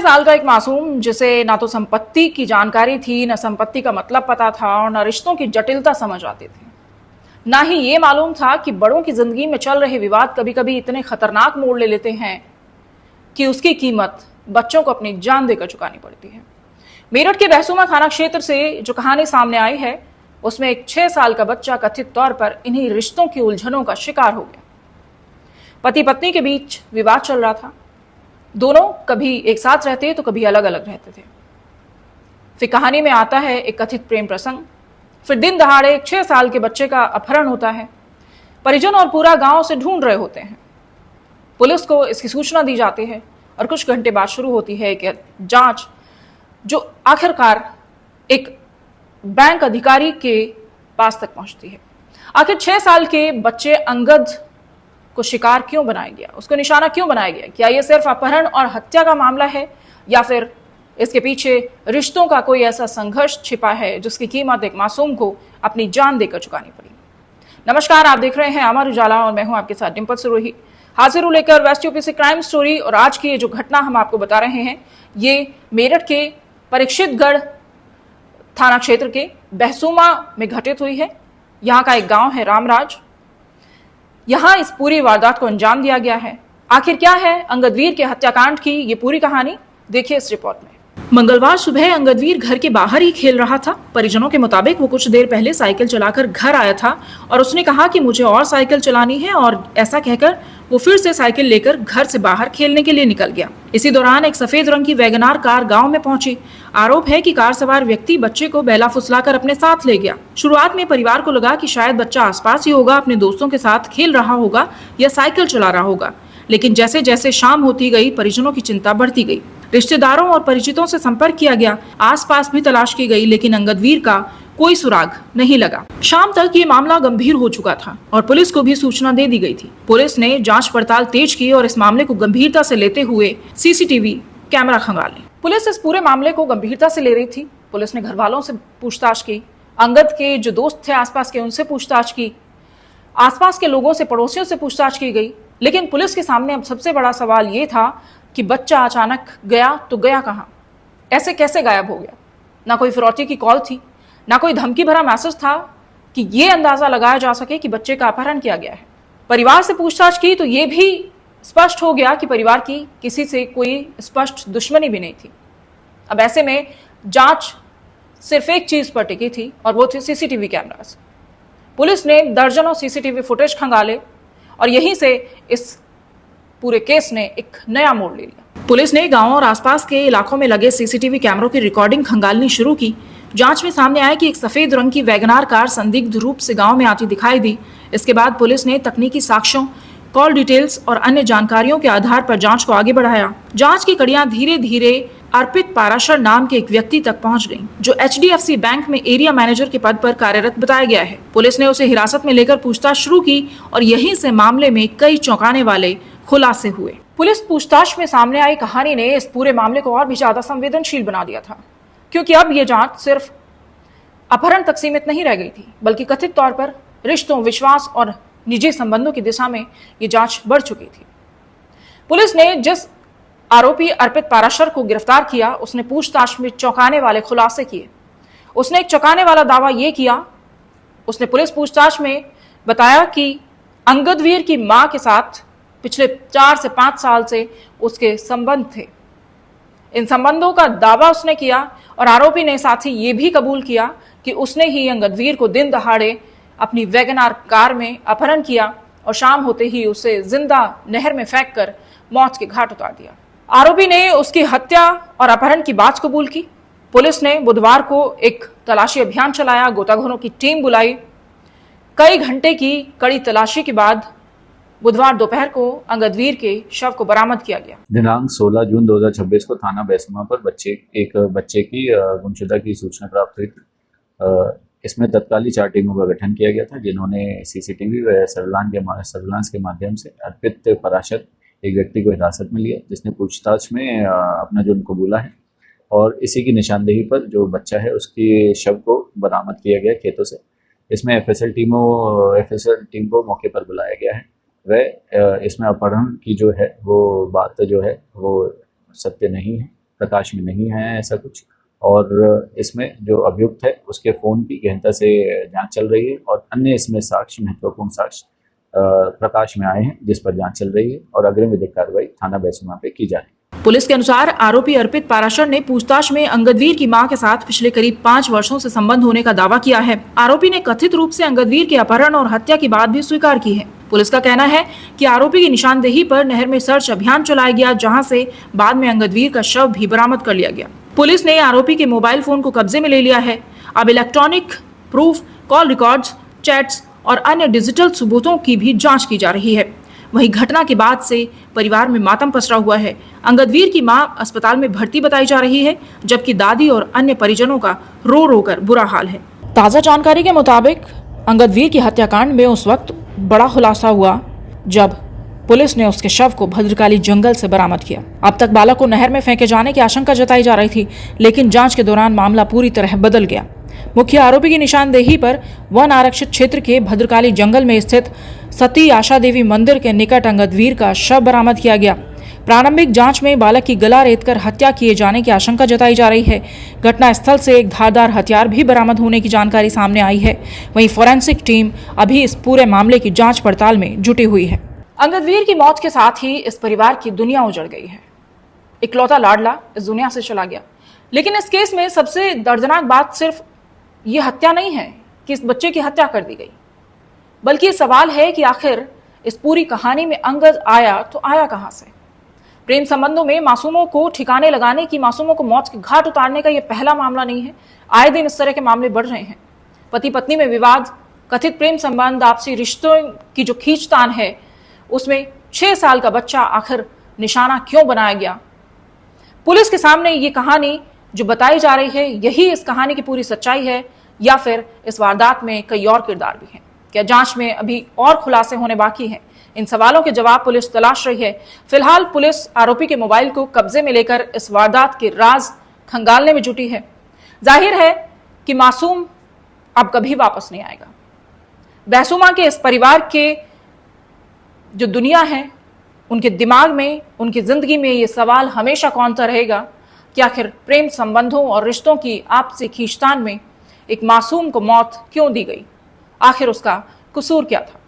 साल का एक मासूम जिसे ना तो संपत्ति की जानकारी थी, न संपत्ति का मतलब पता था और न रिश्तों की जटिलता समझ आती थी। ना ही ये मालूम था कि बड़ों की जिंदगी में चल रहे विवाद कभी कभी इतने खतरनाक मोड़ ले लेते हैं कि उसकी कीमत बच्चों को अपनी जान देकर चुकानी पड़ती है। मेरठ के बहसुमा थाना क्षेत्र से जो कहानी सामने आई है, उसमें एक 6 साल का बच्चा कथित तौर पर इन्हीं रिश्तों की उलझनों का शिकार हो गया। पति पत्नी के बीच विवाद चल रहा था। दोनों कभी एक साथ रहते तो कभी अलग अलग रहते थे। फिर कहानी में आता है एक कथित प्रेम प्रसंग। फिर दिन दहाड़े 6 साल के बच्चे का अपहरण होता है। परिजन और पूरा गांव से ढूंढ रहे होते हैं। पुलिस को इसकी सूचना दी जाती है और कुछ घंटे बाद शुरू होती है कि जांच, जो आखिरकार एक बैंक अधिकारी के पास तक पहुंचती है। आखिर 6 साल के बच्चे अंगद को शिकार क्यों बनाया गया, उसको निशाना क्यों बनाया गया? क्या यह सिर्फ अपहरण और हत्या का मामला है या फिर इसके पीछे रिश्तों का कोई ऐसा संघर्ष छिपा है जिसकी कीमत एक मासूम को अपनी जान देकर चुकानी पड़ी? नमस्कार, आप देख रहे हैं अमर उजाला और मैं हूं आपके साथ डिंपल सिरोही। हाजिर हूं लेकर वेस्ट यूपी से क्राइम स्टोरी। और आज की ये जो घटना हम आपको बता रहे हैं, ये मेरठ के परीक्षितगढ़ थाना क्षेत्र के बहसुमा में घटित हुई है। यहाँ का एक गांव है रामराज। यहाँ इस पूरी वारदात को अंजाम दिया गया है। आखिर क्या है अंगदवीर के हत्याकांड की ये पूरी कहानी, देखिए इस रिपोर्ट में। मंगलवार सुबह अंगदवीर घर के बाहर ही खेल रहा था। परिजनों के मुताबिक वो कुछ देर पहले साइकिल चलाकर घर आया था और उसने कहा कि मुझे और साइकिल चलानी है, और ऐसा कहकर वो फिर से साइकिल लेकर घर से बाहर खेलने के लिए निकल गया। इसी दौरान एक सफेद रंग की वैगनार कार गांव में पहुंची। आरोप है कि कार सवार व्यक्ति बच्चे को बहला फुसलाकर अपने साथ ले गया। शुरुआत में परिवार को लगा कि शायद बच्चा आसपास ही होगा, अपने दोस्तों के साथ खेल रहा होगा या साइकिल चला रहा होगा। लेकिन जैसे जैसे शाम होती गई, परिजनों की चिंता बढ़ती गई। रिश्तेदारों और परिचितों से संपर्क किया गया, आसपास भी तलाश की गई, लेकिन अंगदवीर का कोई सुराग नहीं लगा। शाम तक ये मामला गंभीर हो चुका था और पुलिस को भी सूचना दे दी गई थी। पुलिस ने जांच पड़ताल तेज की और इस मामले को गंभीरता से लेते हुए सीसीटीवी कैमरा खंगाले। पुलिस इस पूरे मामले को गंभीरता से ले रही थी। पुलिस ने घर वालों से पूछताछ की, अंगद के जो दोस्त थे आसपास के, उनसे पूछताछ की, आसपास के लोगों से, पड़ोसियों से पूछताछ की गई। लेकिन पुलिस के सामने अब सबसे बड़ा सवाल ये था कि बच्चा अचानक गया तो गया कहाँ? ऐसे कैसे गायब हो गया? ना कोई फिरौती की कॉल थी, ना कोई धमकी भरा मैसेज था कि ये अंदाजा लगाया जा सके कि बच्चे का अपहरण किया गया है। परिवार से पूछताछ की तो ये भी स्पष्ट हो गया कि परिवार की किसी से कोई स्पष्ट दुश्मनी भी नहीं थी। अब ऐसे में जांच सिर्फ एक चीज पर टिकी थी और वो थी सीसीटीवी कैमरास। पुलिस ने दर्जनों सीसीटीवी फुटेज खंगाले और यहीं से इस पूरे केस ने एक नया मोड़ ले लिया। पुलिस ने गांव और आसपास के इलाकों में लगे सीसीटीवी कैमरों की रिकॉर्डिंग खंगालनी शुरू की। जांच में सामने आया कि एक सफेद रंग की वैगनार कार संदिग्ध रूप से गांव में आती दिखाई दी। इसके बाद पुलिस ने तकनीकी साक्ष्यों, कॉल डिटेल्स और अन्य जानकारियों के आधार पर जांच को आगे बढ़ाया। जांच की कड़ियां धीरे धीरे अर्पित पाराशर नाम के एक व्यक्ति तक पहुंच गईं, जो HDFC बैंक में एरिया मैनेजर के पद पर कार्यरत बताया गया है। पुलिस ने उसे हिरासत में लेकर पूछताछ शुरू की और यहीं से मामले में कई चौंकाने वाले खुलासे हुए। पुलिस पूछताछ में सामने आई कहानी ने इस पूरे मामले को और भी ज्यादा संवेदनशील बना दिया था, क्योंकि अब यह जांच सिर्फ अपहरण तक सीमित नहीं रह गई थी, बल्कि कथित तौर पर रिश्तों, विश्वास और निजी संबंधों की दिशा में ये जांच बढ़ चुकी थी। पुलिस ने जिस आरोपी अर्पित पाराशर को गिरफ्तार किया, उसने पूछताछ में चौंकाने वाले खुलासे किए। उसने एक चौंकाने वाला दावा यह किया, उसने पुलिस पूछताछ में बताया कि अंगदवीर की मां के साथ पिछले 4 से 5 साल से उसके संबंध थे। इन संबंधों का दावा उसने किया और आरोपी ने साथ ही ये भी कबूल किया कि उसने ही अंगदवीर को दिन दहाड़े अपनी वैगनार कार में अपहरण किया और शाम होते ही उसे जिंदा नहर में फेंककर मौत के घाट उतार दिया। आरोपी ने उसकी हत्या और अपहरण की बात कबूल की। पुलिस ने बुधवार को एक तलाशी अभियान चलाया, गोताखोरों की टीम बुलाई। कई घंटे की कड़ी तलाशी के बाद बुधवार दोपहर को अंगदवीर के शव को बरामद किया गया। दिनांक 16 जून 2026 को थाना बहसुमा पर एक बच्चे की गुमशुदा की सूचना प्राप्त हुई थी। इसमें तत्कालीन 4 टीमों का गठन किया गया था, जिन्होंने सीसीटीवी व सर्विलांस के माध्यम से अर्पित पराशर एक व्यक्ति को हिरासत में लिया, जिसने पूछताछ में अपना जुर्म कबूला है और इसी की निशानदेही पर जो बच्चा है उसकी शव को बरामद किया गया खेतों से। इसमें एफएसएल टीम को मौके पर बुलाया गया है। वह इसमें अपहरण की जो है वो बात जो है वो सत्य नहीं है। प्रकाश में नहीं है ऐसा कुछ। और इसमें जो अभियुक्त है उसके फ़ोन की गहनता से जांच चल रही है और अन्य इसमें साक्ष्य, महत्वपूर्ण साक्ष्य प्रकाश में आए हैं जिस पर जांच चल रही है और अग्रिम विधिक कार्रवाई थाना बैसुमा पे की जा रही है। पुलिस के अनुसार आरोपी अर्पित पाराशर ने पूछताछ में अंगदवीर की मां के साथ पिछले करीब 5 वर्षों से संबंध होने का दावा किया है। आरोपी ने कथित रूप से अंगदवीर के अपहरण और हत्या की बात भी स्वीकार की है। पुलिस का कहना है कि आरोपी की निशानदेही पर नहर में सर्च अभियान चलाया गया, जहां से बाद में अंगदवीर का शव भी बरामद कर लिया गया। पुलिस ने आरोपी के मोबाइल फोन को कब्जे में ले लिया है। अब electronic proof, call records, chats और अन्य डिजिटल सबूतों की भी जांच की जा रही है। वहीं घटना के बाद से परिवार में मातम पसरा हुआ है। अंगदवीर की मां अस्पताल में भर्ती बताई जा रही है, जबकि दादी और अन्य परिजनों का रो रो कर बुरा हाल है। ताजा जानकारी के मुताबिक अंगदवीर की हत्याकांड में उस वक्त बड़ा खुलासा हुआ जब पुलिस ने उसके शव को भद्रकाली जंगल से बरामद किया। अब तक बालक को नहर में फेंके जाने की आशंका जताई जा रही थी, लेकिन जांच के दौरान मामला पूरी तरह बदल गया। मुख्य आरोपी की निशानदेही पर वन आरक्षित क्षेत्र के भद्रकाली जंगल में स्थित सती आशा देवी मंदिर के निकट अंगदवीर का शव बरामद किया गया। प्रारंभिक जांच में बालक की गला रेतकर हत्या किए जाने की आशंका जताई जा रही है। घटना स्थल से एक धारदार हथियार भी बरामद होने की जानकारी सामने आई है। वहीं फोरेंसिक टीम अभी इस पूरे मामले की जांच पड़ताल में जुटी हुई है। अंगदवीर की मौत के साथ ही इस परिवार की दुनिया उजड़ गई है। इकलौता लाडला इस दुनिया से चला गया। लेकिन इस केस में सबसे दर्दनाक बात सिर्फ ये हत्या नहीं है कि इस बच्चे की हत्या कर दी गई, बल्कि सवाल है कि आखिर इस पूरी कहानी में अंगद आया तो आया कहां से। प्रेम संबंधों में मासूमों को ठिकाने लगाने की, मासूमों को मौत के घाट उतारने का यह पहला मामला नहीं है। आए दिन इस तरह के मामले बढ़ रहे हैं। पति पत्नी में विवाद, कथित प्रेम संबंध, आपसी रिश्तों की जो खींचतान है, उसमें 6 साल का बच्चा आखिर निशाना क्यों बनाया गया। पुलिस के सामने ये कहानी जो बताई जा रही है, यही इस कहानी की पूरी सच्चाई है, या फिर इस वारदात में कई और किरदार भी हैं। क्या जांच में अभी और खुलासे होने बाकी हैं? इन सवालों के जवाब पुलिस तलाश रही है। फिलहाल पुलिस आरोपी के मोबाइल को कब्जे में लेकर इस वारदात के राज खंगालने में जुटी है। जाहिर है कि मासूम अब कभी वापस नहीं आएगा। बैसुमा के इस परिवार के जो दुनिया है, उनके दिमाग में, उनकी जिंदगी में ये सवाल हमेशा कौनता रहेगा कि आखिर प्रेम संबंधों और रिश्तों की आपसी खींचतान में एक मासूम को मौत क्यों दी गई, आखिर उसका कसूर क्या था।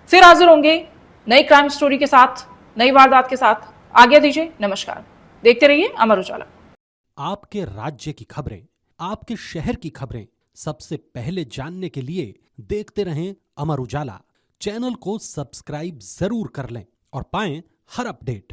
फिर हाजिर होंगे नई क्राइम स्टोरी के साथ, नई वारदात के साथ। आज्ञा दीजिए, नमस्कार। देखते रहिए अमर उजाला। आपके राज्य की खबरें, आपके शहर की खबरें सबसे पहले जानने के लिए देखते रहें अमर उजाला। चैनल को सब्सक्राइब जरूर कर लें और पाएं हर अपडेट।